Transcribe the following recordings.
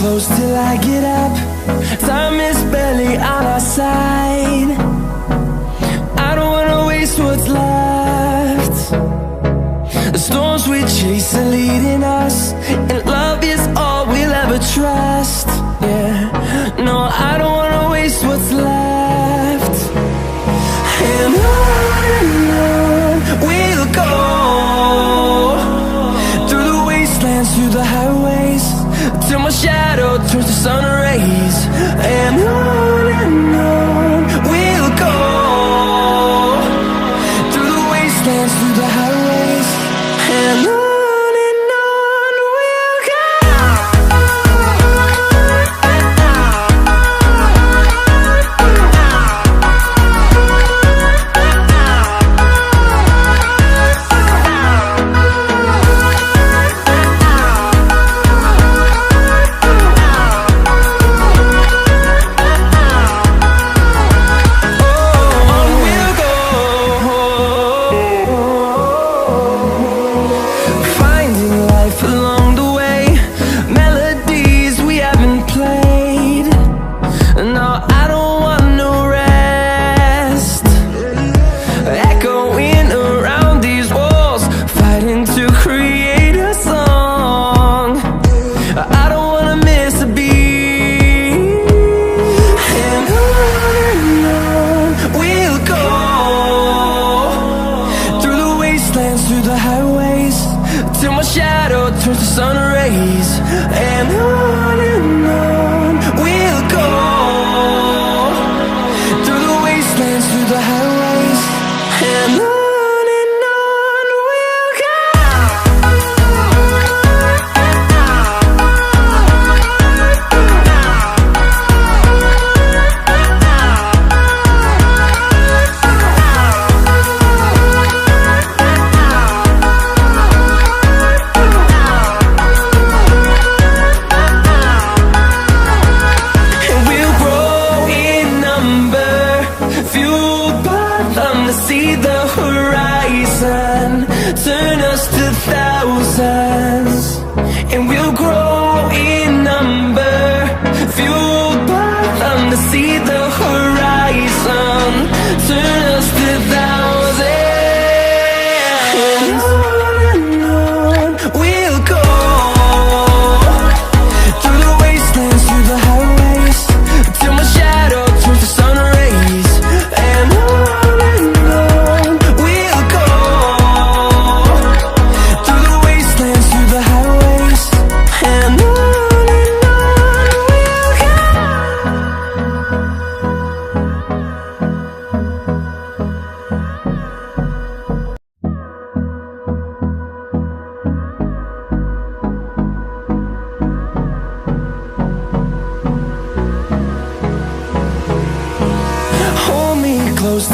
close till I get up. Time is barely on our side. I don't wanna waste what's left. The storms we chase are leading us, and love is all we'll ever trust. Yeah, no, I don't wanna waste what's left. And on we'll go, through the wastelands, through the highways, till my shadow turns to sun rays. And on we'll go, through the wastelands, through the highways, and on.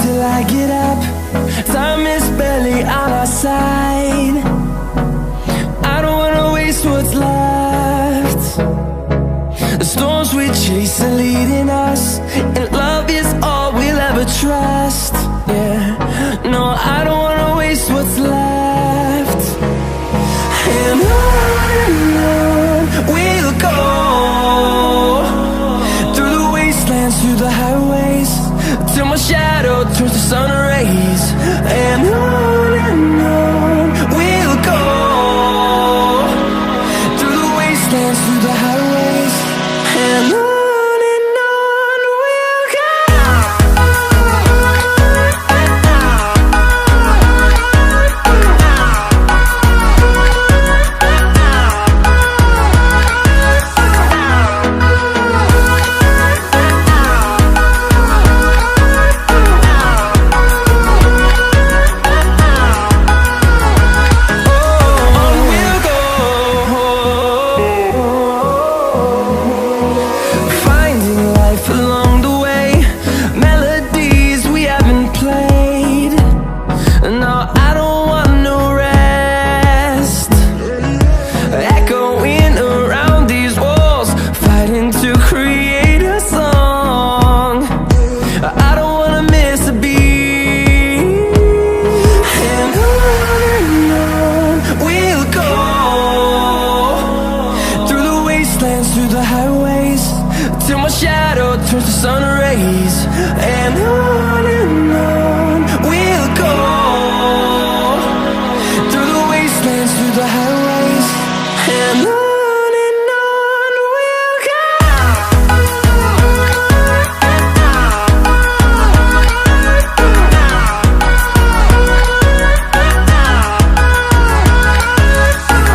Till I get up, time is barely on our side. I don't wanna waste what's left. The storms we chase are leading us, and love is all we'll ever trust. Yeah, no, I don't wanna waste what's left. And on we'll go, through the wastelands, through the highways, till my shadow turns to sun rays. And on we'll go, through the wastelands, through the highways, and on. sun rays, and